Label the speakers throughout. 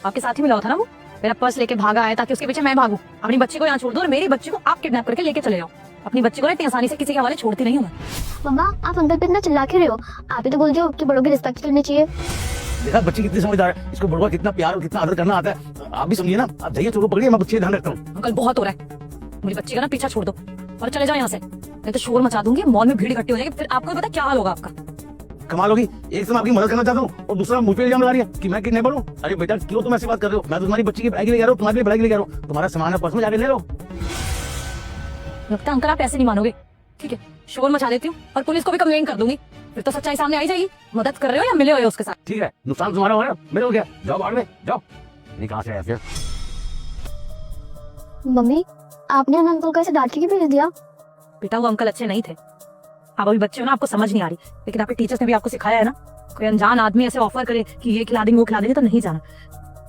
Speaker 1: आपके साथ ही मिला हुआ था ना वो, मेरा पर्स लेके भागा है ताकि उसके पीछे मैं भागूं। अपनी बच्ची को यहाँ छोड़ दो और मेरी बच्ची को आप किडनैप करके लेके चले जाओ। अपनी बच्ची को इतनी आसानी से किसी के हवाले छोड़ती नहीं हूँ मैं।
Speaker 2: मम्मा आप अंकल पे इतना चिल्ला क्यों रहे हो? आप ही तो बोल रहे हो कि बड़ों की रिस्पेक्ट करनी चाहिए।
Speaker 3: देखा बच्ची कितनी समझदार है, इसको बड़ों का कितना प्यार और कितना आदर करना आता है। आप भी समझिए ना, आप जाइए चोरों पकड़िए, मैं बच्ची का ध्यान रखता हूँ।
Speaker 1: अंकल बहुत हो रहा है, मेरी बच्ची का ना पीछा छोड़ दो और चले जाओ यहाँ से, नहीं तो शोर मचा दूंगी, मॉल में भीड़ इकट्ठी हो जाएगी, फिर आपको पता क्या हाल होगा आपका।
Speaker 3: कमाल होगी, एक समय आपकी मदद करना चाहता हूँ और दूसरा मुझ पे इल्जाम लगा रही है कि मैं किडनैपर हूँ। अरे बेटा क्यों तुम ऐसी बात कर रहे हो? मैं तो तुम्हारी बच्ची की पढ़ाई के लिए कह रहा हूँ, तुम्हारे लिए पढ़ाई के लिए कह रहा हूँ। तुम्हारा सामान है पर्स में, जाके ले लो।
Speaker 1: लगता है अंकल आप ऐसे नहीं मानोगे। ठीक है, शोर मचा देती हूँ और पुलिस को भी कंप्लेन कर दूंगी, फिर तो सच्चाई सामने आई जाएगी। मदद कर रहे हो या मिले हो उसके साथ?
Speaker 3: ठीक है, नुकसान तुम्हारा हो रहा है, मेरे हो गया। जाओ बाहर में जाओ। नहीं कहाँ से आया फिर?
Speaker 2: मम्मी आपने उन अंकल को ऐसे डांट के भेज दिया?
Speaker 1: बेटा वो अंकल अच्छे नहीं थे, आप अभी बच्चे हो ना, आपको समझ नहीं आ रही, लेकिन आपके टीचर्स ने भी आपको सिखाया है ना, कोई अनजान आदमी ऐसे ऑफर करे कि ये खिला देंगे वो खिला देंगे तो नहीं जाना।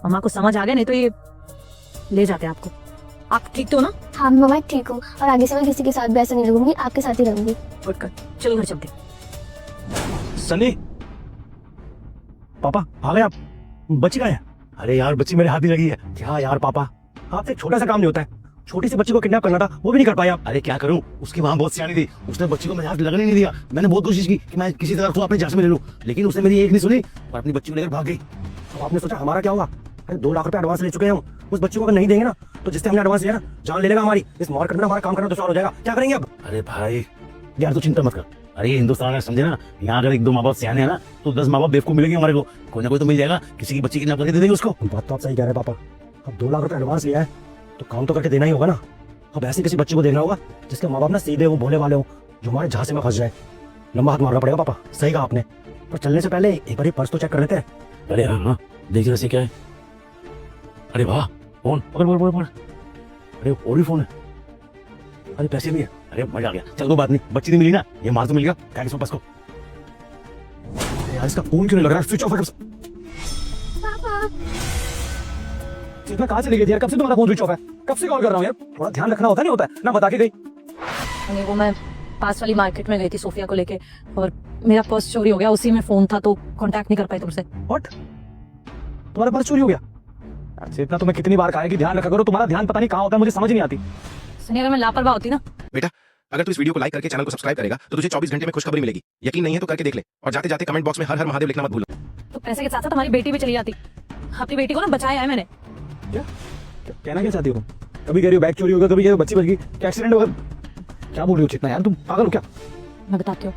Speaker 1: मम्मा को समझ आ गया, नहीं तो ये ले जाते आपको। आप ठीक तो हो ना?
Speaker 2: हाँ मम्मा ठीक हूँ, और आगे से मैं किसी के साथ भी ऐसे नहीं रहूंगी, आपके साथ ही रहूंगी।
Speaker 1: गुड कर, चलो घर चलते।
Speaker 3: सनी पापा आ गए आप? बच्ची कहाँ है? अरे यार बच्ची मेरे हाथ ही लगी है। क्या यार पापा, आपसे एक छोटा सा काम नहीं होता है? छोटी सी बच्ची को किडनैप करना था, वो भी नहीं कर पाया। अरे क्या करूं, उसकी मां बहुत सियानी थी, उसने बच्ची को मेरे हाथ लगने नहीं दिया। मैंने बहुत कोशिश की कि मैं किसी तरह उसको अपने जांच में ले लूं, लेकिन उसने मेरी एक नहीं सुनी और अपनी बच्ची को लेकर भाग गई। अब आपने सोचा हमारा क्या होगा? 2 लाख रुपए एडवांस ले चुके हैं हम, उस बच्ची को अगर नहीं देंगे ना तो जिससे हमने एडवांस लिया ना, जान ले लेगा हमारी। इस मार करना हमारा काम करना दुश्वार हो जाएगा। क्या करेंगे अब? अरे भाई यार तू चिंता मत कर। अरे ये हिंदुस्तान है, समझे ना, यहाँ अगर 1-2 माँ बाप सियाने हैं ना तो 10 माँ बाप बेवकूफ मिलेंगे हमारे को। कोई ना कोई तो मिल जाएगा, किसी की बच्ची किडनैप करके दे देंगे उसको। बात तो आप सही कह रहे हैं पापा, अब 2 लाख रुपए एडवांस लिया है तो काम तो करके देना ही होगा ना। अब ऐसे किसी बच्चे को देखना होगा जिसके माँ बाप ना सीधे हो, भोले वाले हो, जो हमारे झांसे में फंस जाए। लंबा हाथ मारना पड़ेगा पापा। सही कहा आपने, पर चलने से पहले एक बार पर्स तो चेक कर लेते हैं। अरे हाँ देख जरा क्या है। अरे वाह, फोन पकड़ पकड़ पकड़। अरे और भी फोन है, अरे पैसे भी है। अरे मजा आ गया। चल कोई बात नहीं, बच्ची नहीं मिली ना, ये माल तो मिल गया। क्या इसमें पर्स को? यार इसका फोन क्यों नहीं लग रहा? स्विच ऑफ है। इतना कहाँ चली गई थी यार? कब से तुम्हारा फोन स्विच ऑफ है? कब से कॉल कर रहा हूँ यार? थोड़ा ध्यान रखना होता नहीं होता है ना, बता के गई।
Speaker 1: अरे वो मैं पास वाली मार्केट में गई थी सोफिया को लेके और मेरा पर्स चोरी हो गया, उसी में फोन था तो कांटेक्ट नहीं कर पाई तुमसे।
Speaker 3: व्हाट? तुम्हारा पर्स चोरी हो गया? अच्छा इतना तुम्हें कितनी बार कहा है कि ध्यान रखा करो, तुम्हारा ध्यान पता नहीं कहाँ होता है, मुझे समझ नहीं आती।
Speaker 1: सनी अगर मैं लापरवाह होती ना।
Speaker 4: बेटा अगर तू इस वीडियो को लाइक करके चैनल को सब्सक्राइब करेगा तो तुझे 24 घंटे में खुशखबरी मिलेगी। यकीन नहीं है तो करके देख ले, और जाते जाते कमेंट बॉक्स में हर हर महादेव लिखना मत भूलना।
Speaker 1: तो पैसे के साथ साथ हमारी बेटी भी चली जाती। अपनी बेटी को ना बचाया है मैंने।
Speaker 3: क्या कहना क्या चाहती हो? कभी कह रही हो बैग चोरी होगा, कभी कह रही हो बच्ची बच गई, क्या एक्सीडेंट होगा? क्या बोल रही हो चितना यार, तुम पागल हो क्या?
Speaker 1: मैं बताती हूँ।